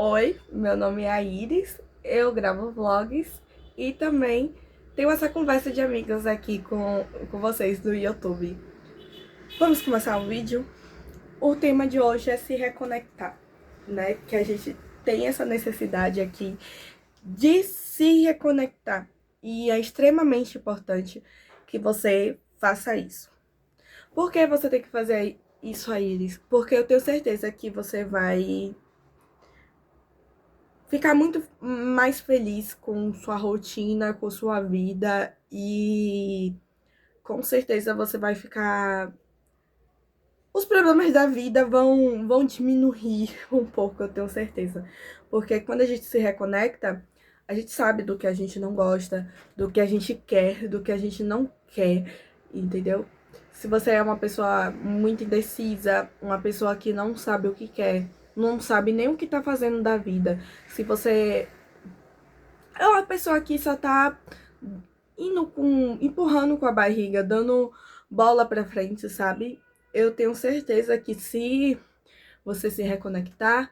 Oi, meu nome é Aires, eu gravo vlogs e também tenho essa conversa de amigas aqui com vocês do YouTube. Vamos começar o vídeo? O tema de hoje é se reconectar, né? Que a gente tem essa necessidade aqui de se reconectar e é extremamente importante que você faça isso. Por que você tem que fazer isso, Aires? Porque eu tenho certeza que você vai ficar muito mais feliz com sua rotina, com sua vida e com certeza você vai ficar. Os problemas da vida vão diminuir um pouco, eu tenho certeza. Porque quando a gente se reconecta, a gente sabe do que a gente não gosta, do que a gente quer, do que a gente não quer, entendeu? Se você é uma pessoa muito indecisa, uma pessoa que não sabe o que quer, não sabe nem o que tá fazendo da vida, se você é uma pessoa que só tá empurrando com a barriga, dando bola pra frente, sabe? Eu tenho certeza que se você se reconectar,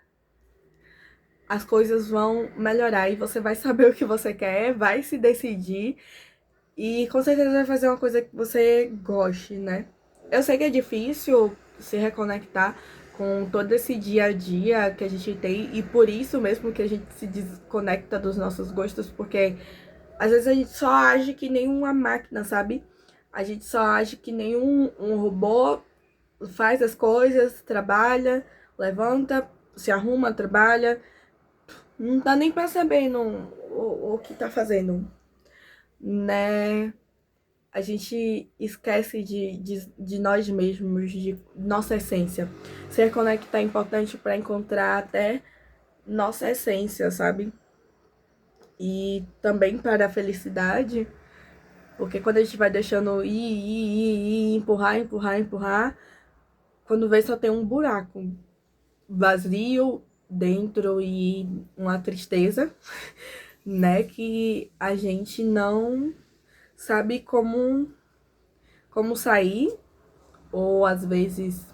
as coisas vão melhorar e você vai saber o que você quer, vai se decidir e com certeza vai fazer uma coisa que você goste, né? Eu sei que é difícil se reconectar com todo esse dia a dia que a gente tem e por isso mesmo que a gente se desconecta dos nossos gostos, porque às vezes a gente só age que nem uma máquina, sabe? A gente só age que nem um robô, faz as coisas, trabalha, levanta, se arruma, trabalha, não tá nem percebendo o que tá fazendo, né? A gente esquece de nós mesmos, de nossa essência. Se reconectar é importante para encontrar até nossa essência, sabe? E também para a felicidade, porque quando a gente vai deixando ir, empurrar, empurrar, empurrar, quando vê só tem um buraco vazio dentro e uma tristeza, né? Que a gente não sabe como sair, ou às vezes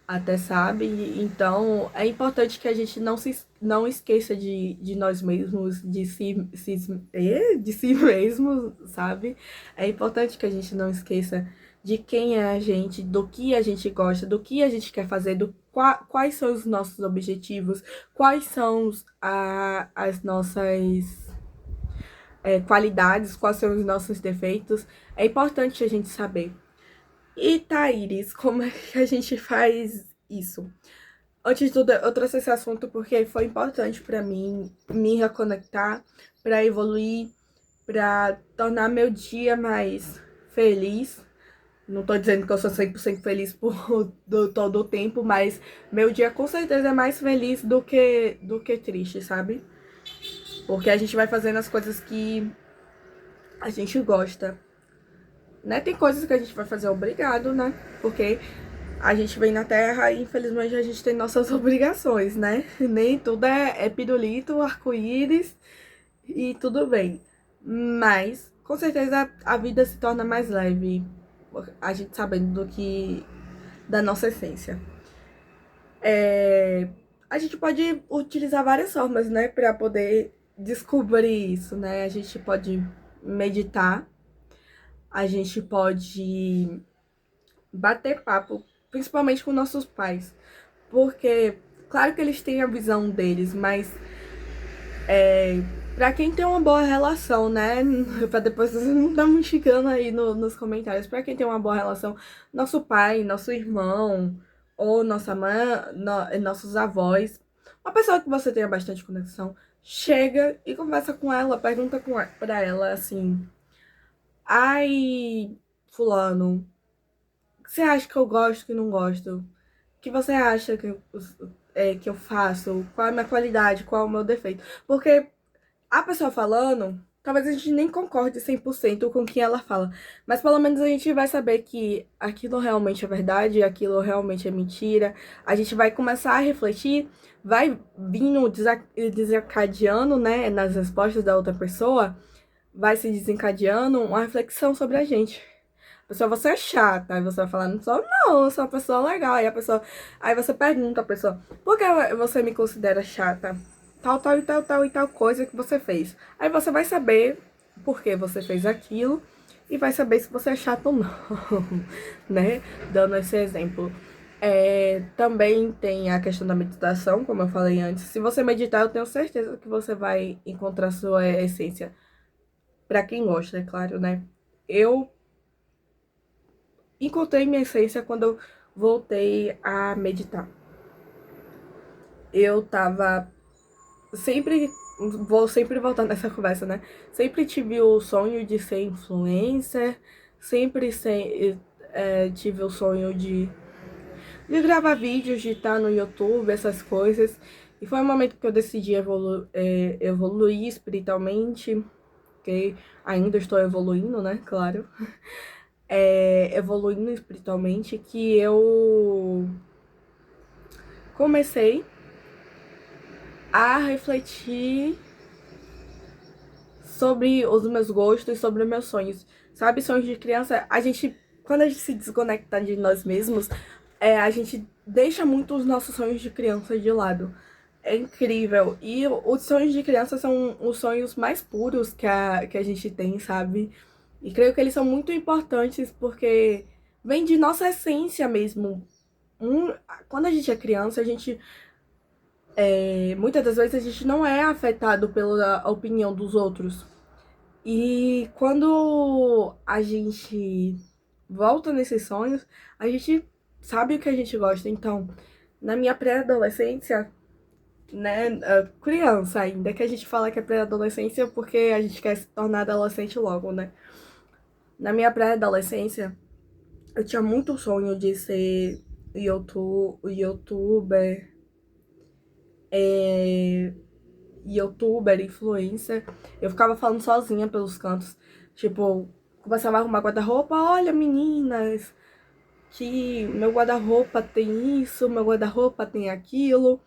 até sabe. Então é importante que a gente não esqueça de nós mesmos, de si mesmos, sabe? É importante que a gente não esqueça de quem é a gente, do que a gente gosta, do que a gente quer fazer, quais são os nossos objetivos, quais são as nossas qualidades, quais são os nossos defeitos. É importante a gente saber. E Thaíris, como é que a gente faz isso? Antes de tudo, eu trouxe esse assunto porque foi importante pra mim me reconectar, pra evoluir, pra tornar meu dia mais feliz. Não tô dizendo que eu sou 100% feliz por todo o tempo, mas meu dia com certeza é mais feliz do que triste, sabe? Porque a gente vai fazendo as coisas que a gente gosta, né? Tem coisas que a gente vai fazer obrigado, né? Porque a gente vem na Terra e infelizmente a gente tem nossas obrigações, né? Nem tudo é pirulito, arco-íris e tudo bem. Mas, com certeza, a vida se torna mais leve, a gente sabendo da nossa essência. A gente pode utilizar várias formas, né, para poder descobrir isso, né? A gente pode meditar, a gente pode bater papo, principalmente com nossos pais. Porque, claro que eles têm a visão deles, mas pra quem tem uma boa relação, né? Pra depois você não tá me xingando aí nos comentários. Pra quem tem uma boa relação, nosso pai, nosso irmão, ou nossa mãe, nossos avós, uma pessoa que você tenha bastante conexão, chega e conversa com ela, pergunta pra ela assim: ai, fulano, você acha que eu gosto, que não gosto? O que você acha que eu faço? Qual é a minha qualidade? Qual é o meu defeito? Porque a pessoa falando, talvez a gente nem concorde 100% com o que ela fala. Mas pelo menos a gente vai saber que aquilo realmente é verdade, aquilo realmente é mentira. A gente vai começar a refletir, vai vindo desencadeando, né, nas respostas da outra pessoa, vai se desencadeando uma reflexão sobre a gente. A pessoa, você é chata. Aí você vai falar, não, eu sou uma pessoa legal. Aí você pergunta à pessoa, por que você me considera chata? Tal, tal e tal, tal e tal coisa que você fez. Aí você vai saber por que você fez aquilo e vai saber se você é chato ou não, né? Dando esse exemplo. Também tem a questão da meditação, como eu falei antes. Se você meditar, eu tenho certeza que você vai encontrar sua essência. Pra quem gosta, é claro, né? Eu encontrei minha essência quando eu voltei a meditar. Eu tava sempre, vou sempre voltar nessa conversa, né? Sempre tive o sonho de ser influencer, sempre tive o sonho de gravar vídeos, de estar no YouTube, essas coisas. E foi um momento que eu decidi evoluir espiritualmente, que ainda estou evoluindo, né? Claro. Evoluindo espiritualmente, que eu comecei a refletir sobre os meus gostos, sobre os meus sonhos. Sabe, sonhos de criança, quando a gente se desconecta de nós mesmos, a gente deixa muito os nossos sonhos de criança de lado. É incrível. E os sonhos de criança são os sonhos mais puros que a gente tem, sabe? E creio que eles são muito importantes porque vem de nossa essência mesmo. Um, Quando a gente é criança, muitas das vezes a gente não é afetado pela opinião dos outros. E quando a gente volta nesses sonhos, a gente sabe o que a gente gosta. Então, na minha pré-adolescência, né, criança ainda, que a gente fala que é pré-adolescência porque a gente quer se tornar adolescente logo, né? Na minha pré-adolescência, eu tinha muito sonho de ser youtuber, influencer. Eu ficava falando sozinha pelos cantos. Tipo, começava a arrumar guarda-roupa. Olha, meninas, que meu guarda-roupa tem isso, meu guarda-roupa tem aquilo.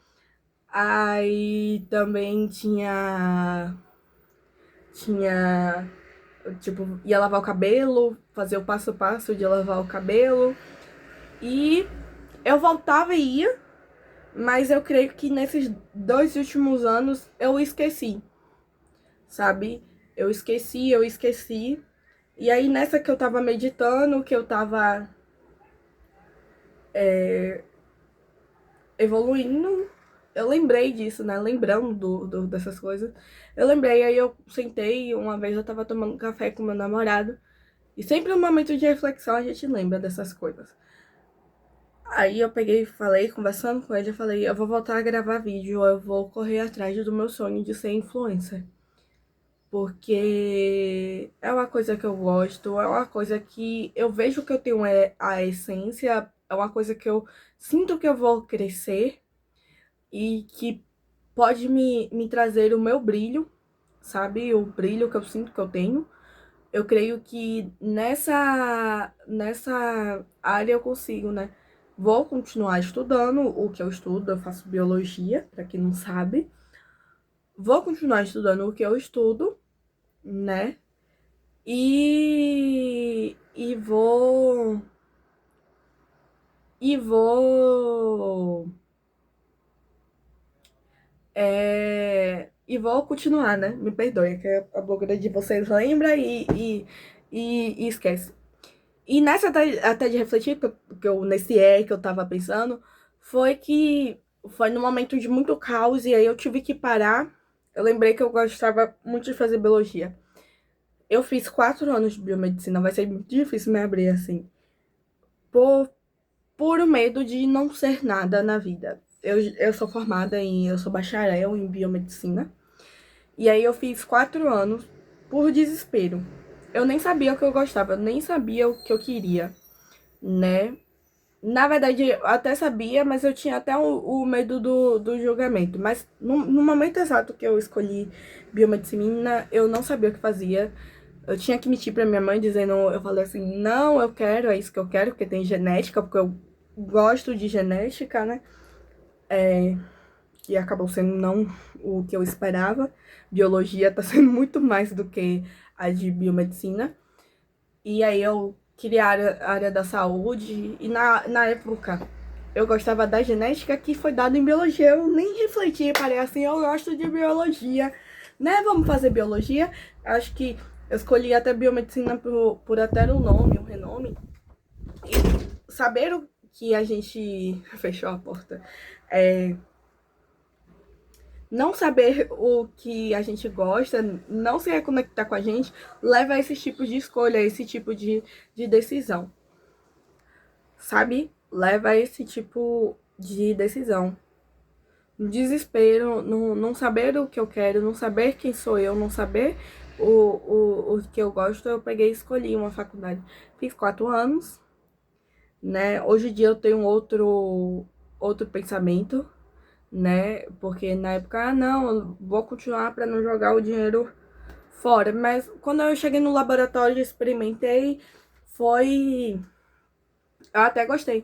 Aí também tinha, tipo, ia lavar o cabelo, fazer o passo a passo de lavar o cabelo. E eu voltava e ia, mas eu creio que nesses 2 últimos anos eu esqueci, sabe? Eu esqueci. E aí nessa que eu tava meditando, que eu tava evoluindo, eu lembrei disso, né? Lembrando dessas coisas. Eu lembrei, aí eu sentei, uma vez eu tava tomando café com meu namorado. E sempre no momento de reflexão a gente lembra dessas coisas. Aí eu peguei e falei, conversando com ele, eu falei, eu vou voltar a gravar vídeo, eu vou correr atrás do meu sonho de ser influencer. Porque é uma coisa que eu gosto, é uma coisa que eu vejo que eu tenho a essência, é uma coisa que eu sinto que eu vou crescer e que pode me trazer o meu brilho, sabe? O brilho que eu sinto que eu tenho. Eu creio que nessa área eu consigo, né? Vou continuar estudando o que eu estudo, eu faço biologia, para quem não sabe. Vou continuar estudando o que eu estudo, né? E vou. E vou. E vou continuar, né? Me perdoe, que a blogueira de vocês lembra e esquece. E nessa até de refletir, nesse que eu tava pensando, foi num momento de muito caos, e aí eu tive que parar. Eu lembrei que eu gostava muito de fazer biologia. Eu fiz 4 anos de biomedicina, vai ser muito difícil me abrir assim. Por puro medo de não ser nada na vida. Eu sou eu sou bacharel em biomedicina. E aí eu fiz 4 anos por desespero. Eu nem sabia o que eu gostava, eu nem sabia o que eu queria, né? Na verdade, eu até sabia, mas eu tinha até o medo do julgamento. Mas no momento exato que eu escolhi biomedicina, eu não sabia o que fazia. Eu tinha que mentir pra minha mãe dizendo, eu falei assim, não, eu quero, é isso que eu quero, porque tem genética, porque eu gosto de genética, né? Que acabou sendo não o que eu esperava. Biologia tá sendo muito mais do que a de biomedicina. E aí eu queria a área da saúde. E na época eu gostava da genética que foi dada em biologia. Eu nem refleti, parei assim, eu gosto de biologia, né? Vamos fazer biologia. Acho que eu escolhi até biomedicina por até o nome, o renome. E saber o que a gente fechou a porta. Não saber o que a gente gosta, não se reconectar com a gente, leva a esse tipo de escolha, a esse tipo de decisão. Sabe? Leva a esse tipo de decisão. No desespero, não saber o que eu quero, não saber quem sou eu, não saber o que eu gosto, eu peguei e escolhi uma faculdade. Fiz 4 anos, né? Hoje em dia eu tenho outro pensamento, né? Porque na época, não, eu vou continuar para não jogar o dinheiro fora. Mas quando eu cheguei no laboratório e experimentei, foi. Eu até gostei.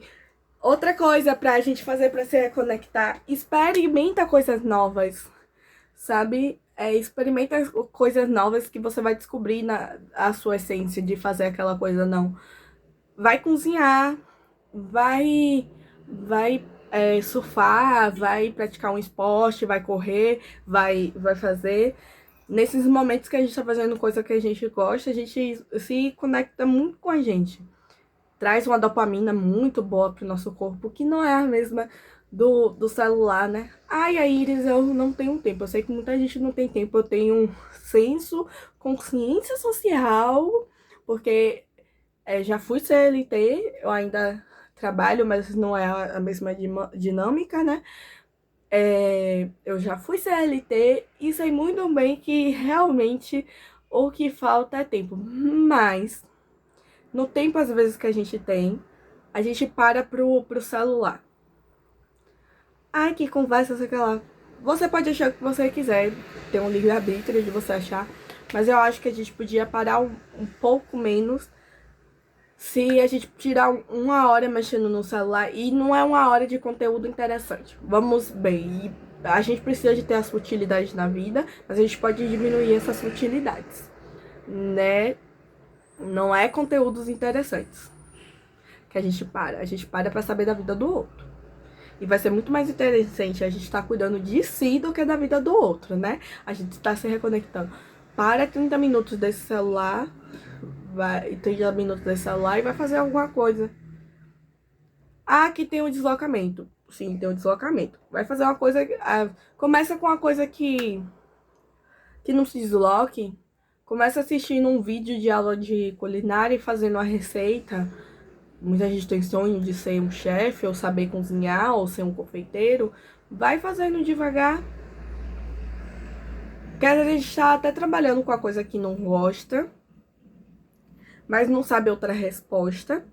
Outra coisa pra gente fazer pra se reconectar, experimenta coisas novas, sabe? Experimenta coisas novas que você vai descobrir a sua essência de fazer aquela coisa, não. Vai cozinhar, vai surfar, vai praticar um esporte, vai correr, vai fazer. Nesses momentos que a gente tá fazendo coisa que a gente gosta, a gente se conecta muito com a gente. Traz uma dopamina muito boa pro nosso corpo, que não é a mesma do celular, né? Ai, a Iris, eu não tenho tempo. Eu sei que muita gente não tem tempo. Eu tenho um senso, consciência social, porque já fui CLT, eu ainda trabalho, mas não é a mesma dinâmica, né? Eu já fui CLT e sei muito bem que realmente o que falta é tempo. Mas no tempo, às vezes, que a gente tem, a gente para pro celular. Ai, que conversa, sei lá. Você pode achar o que você quiser, tem um livre-arbítrio de você achar, mas eu acho que a gente podia parar um pouco menos se a gente tirar 1 hora mexendo no celular, e não é 1 hora de conteúdo interessante. Vamos bem, a gente precisa de ter as futilidades na vida, mas a gente pode diminuir essas futilidades, né? Não é conteúdos interessantes que a gente para pra saber da vida do outro. E vai ser muito mais interessante a gente estar cuidando de si do que da vida do outro, né? A gente está se reconectando. Para 30 minutos desse celular, 30 minutos desse celular e vai fazer alguma coisa. Ah, aqui tem um deslocamento. Sim, tem um deslocamento. Vai fazer uma coisa. Começa com uma coisa que não se desloque. Começa assistindo um vídeo de aula de culinária e fazendo uma receita. Muita gente tem sonho de ser um chefe, ou saber cozinhar, ou ser um confeiteiro. Vai fazendo devagar. Porque às vezes a gente tá até trabalhando com a coisa que não gosta, mas não sabe outra resposta.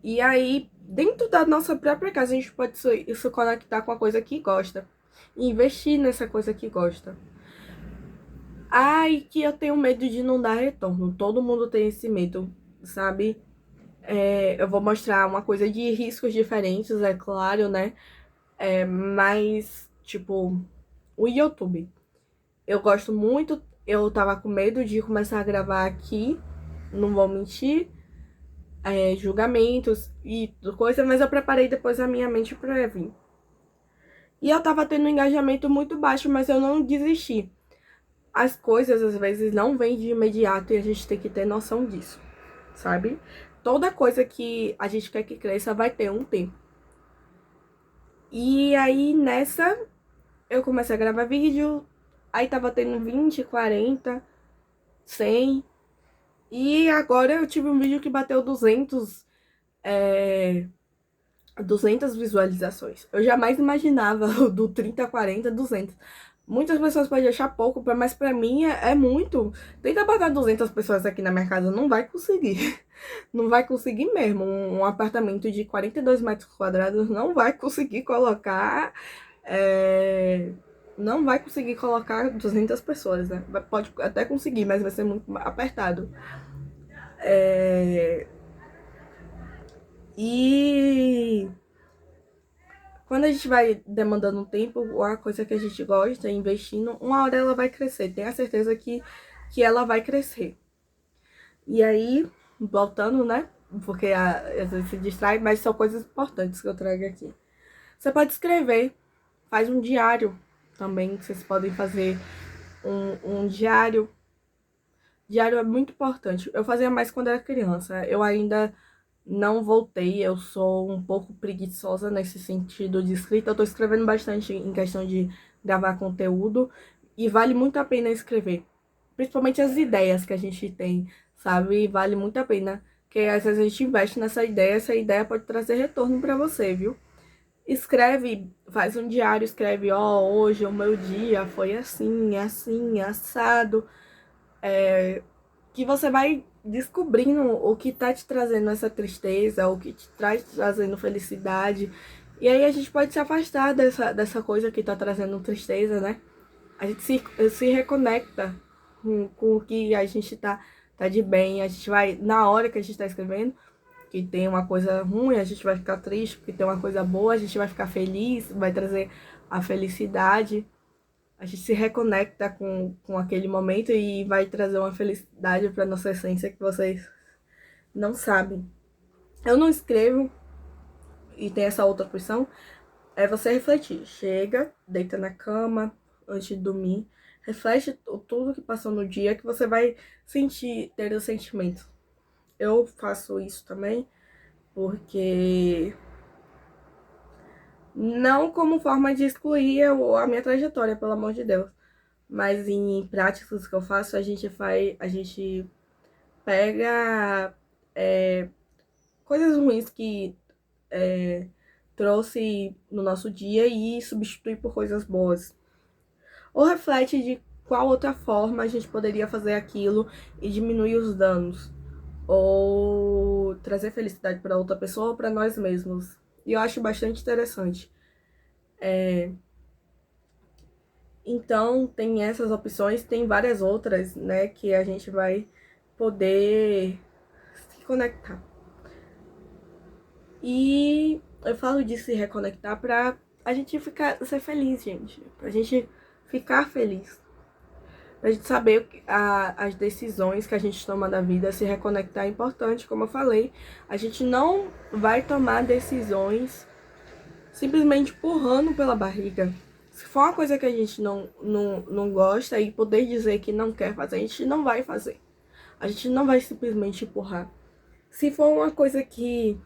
E aí, dentro da nossa própria casa, a gente pode se conectar com a coisa que gosta. E investir nessa coisa que gosta. Ai, que eu tenho medo de não dar retorno. Todo mundo tem esse medo, sabe? Eu vou mostrar uma coisa de riscos diferentes, é claro, né? Mas, tipo, o YouTube. Eu gosto muito, eu tava com medo de começar a gravar aqui, não vou mentir, julgamentos e coisa, mas eu preparei depois a minha mente pra vir. E eu tava tendo um engajamento muito baixo, mas eu não desisti. As coisas às vezes não vêm de imediato e a gente tem que ter noção disso, sabe? Toda coisa que a gente quer que cresça vai ter um tempo. E aí nessa eu comecei a gravar vídeo, aí tava tendo 20, 40, 100. E agora eu tive um vídeo que bateu 200 visualizações. Eu jamais imaginava do 30, 40, 200. Muitas pessoas podem achar pouco, mas pra mim é muito. Tenta botar 200 pessoas aqui na minha casa, não vai conseguir. Não vai conseguir mesmo. Um apartamento de 42 metros quadrados não vai conseguir colocar. Não vai conseguir colocar 200 pessoas, né? Pode até conseguir, mas vai ser muito apertado. E quando a gente vai demandando um tempo, a coisa que a gente gosta, investindo, 1 hora ela vai crescer. Tenha certeza que ela vai crescer. E aí, voltando, né? porque às vezes se distrai, mas são coisas importantes que eu trago aqui. Você pode escrever, faz um diário também, que vocês podem fazer um diário. Diário é muito importante. Eu fazia mais quando era criança. Eu ainda não voltei, eu sou um pouco preguiçosa nesse sentido de escrita. Eu tô escrevendo bastante em questão de gravar conteúdo e vale muito a pena escrever. Principalmente as ideias que a gente tem, sabe? Vale muito a pena. Porque às vezes a gente investe nessa ideia, essa ideia pode trazer retorno pra você, viu? Escreve, faz um diário, escreve, ó, hoje o meu dia foi assim, assim, assado. Que você vai descobrindo o que tá te trazendo essa tristeza, o que te traz trazendo felicidade. E aí a gente pode se afastar dessa coisa que tá trazendo tristeza, né? A gente se reconecta com o que a gente tá de bem. A gente vai, na hora que a gente tá escrevendo, que tem uma coisa ruim, a gente vai ficar triste, porque tem uma coisa boa, a gente vai ficar feliz, vai trazer a felicidade. A gente se reconecta com aquele momento e vai trazer uma felicidade para nossa essência que vocês não sabem. Eu não escrevo e tem essa outra opção, é você refletir. Chega, deita na cama antes de dormir, reflete tudo que passou no dia que você vai sentir, ter os sentimentos. Eu faço isso também porque não como forma de excluir a minha trajetória, pelo amor de Deus. Mas em práticas que eu faço, a gente pega coisas ruins que trouxe no nosso dia e substitui por coisas boas. Ou reflete de qual outra forma a gente poderia fazer aquilo e diminuir os danos. Ou trazer felicidade para outra pessoa ou para nós mesmos. E eu acho bastante interessante. Então, tem essas opções, tem várias outras, né, que a gente vai poder se conectar. E eu falo de se reconectar pra a gente ser feliz, gente. Pra gente ficar feliz. Pra gente saber as decisões que a gente toma da vida, se reconectar é importante, como eu falei. A gente não vai tomar decisões simplesmente empurrando pela barriga. Se for uma coisa que a gente não gosta e poder dizer que não quer fazer, a gente não vai fazer. A gente não vai simplesmente empurrar. Se for uma coisa que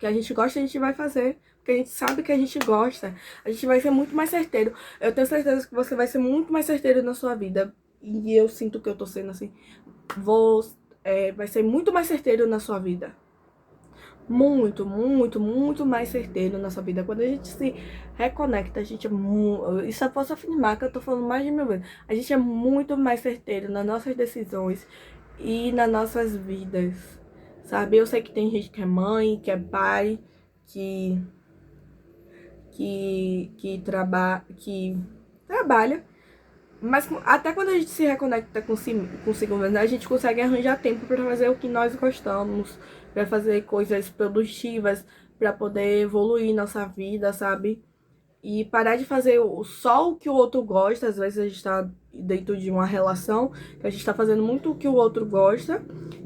a gente gosta, a gente vai fazer. Porque a gente sabe que a gente gosta. A gente vai ser muito mais certeiro. Eu tenho certeza que você vai ser muito mais certeiro na sua vida. E eu sinto que eu tô sendo assim. Vai ser muito mais certeiro na sua vida. Muito, muito, muito mais certeiro na sua vida. Quando a gente se reconecta, a gente é muito. Isso eu posso afirmar que eu tô falando mais de 1000 vezes. A gente é muito mais certeiro nas nossas decisões e nas nossas vidas. Sabe? Eu sei que tem gente que é mãe, que é pai, que que trabalha, mas até quando a gente se reconecta consigo mesmo, a gente consegue arranjar tempo para fazer o que nós gostamos, para fazer coisas produtivas, para poder evoluir nossa vida, sabe? E parar de fazer só o que o outro gosta. Às vezes a gente tá dentro de uma relação que a gente tá fazendo muito o que o outro gosta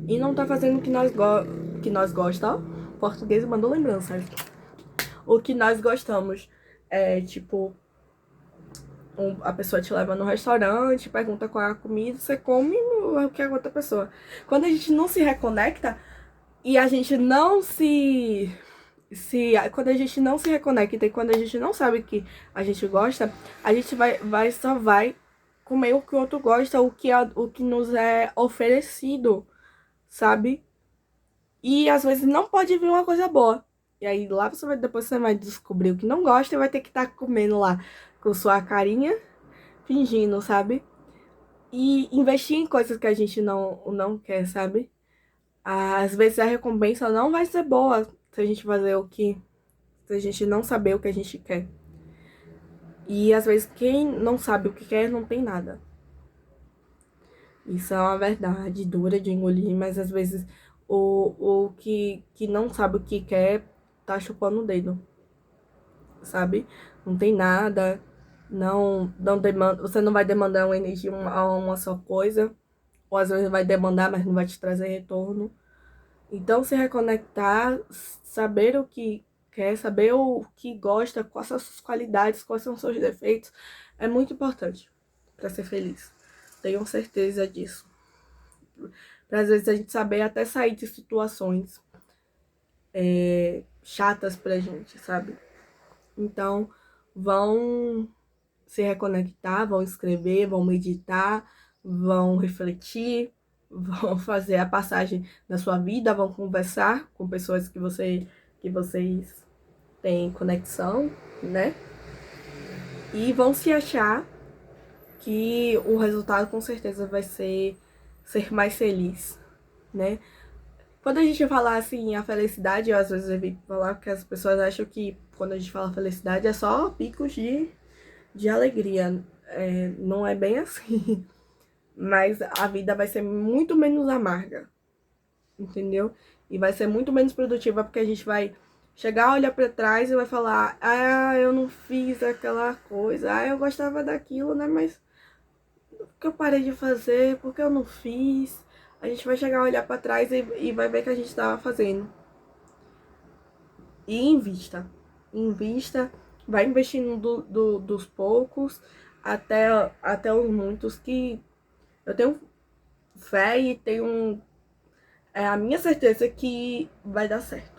e não tá fazendo o que nós gosta. Ó, português mandou lembranças. O que nós gostamos. É tipo, a pessoa te leva no restaurante, pergunta qual é a comida, você come o que é outra pessoa. Quando a gente não se reconecta e a gente não quando a gente não se reconecta e quando a gente não sabe o que a gente gosta, a gente só vai comer o que o outro gosta, o que nos é oferecido, sabe? E às vezes não pode vir uma coisa boa. E aí lá depois você vai descobrir o que não gosta e vai ter que estar comendo lá com sua carinha, fingindo, sabe? E investir em coisas que a gente não quer, sabe? Às vezes a recompensa não vai ser boa se a gente fazer se a gente não saber o que a gente quer. E às vezes quem não sabe o que quer não tem nada. Isso é uma verdade dura de engolir, mas às vezes que não sabe o que quer tá chupando o dedo, sabe? Não tem nada, não demanda, você não vai demandar uma energia a uma só coisa, ou às vezes vai demandar, mas não vai te trazer retorno. Então, se reconectar, saber o que quer, saber o que gosta, quais são as suas qualidades, quais são os seus defeitos, é muito importante para ser feliz. Tenho certeza disso. Para às vezes a gente saber até sair de situações chatas pra gente, sabe? Então, vão se reconectar, vão escrever, vão meditar, vão refletir, vão fazer a passagem da sua vida, vão conversar com pessoas que vocês têm conexão, né? E vão se achar que o resultado com certeza vai ser mais feliz, né? Quando a gente fala assim, a felicidade, eu às vezes evito falar que as pessoas acham que quando a gente fala felicidade é só picos de alegria. Não é bem assim. Mas a vida vai ser muito menos amarga, entendeu? E vai ser muito menos produtiva porque a gente vai chegar, olhar pra trás e vai falar: ah, eu não fiz aquela coisa, ah, eu gostava daquilo, né? Mas por que eu parei de fazer? Por que eu não fiz? A gente vai chegar, olhar pra trás e vai ver que a gente tava fazendo. E invista. Invista, vai investindo dos poucos até os muitos que eu tenho fé e tenho a minha certeza que vai dar certo.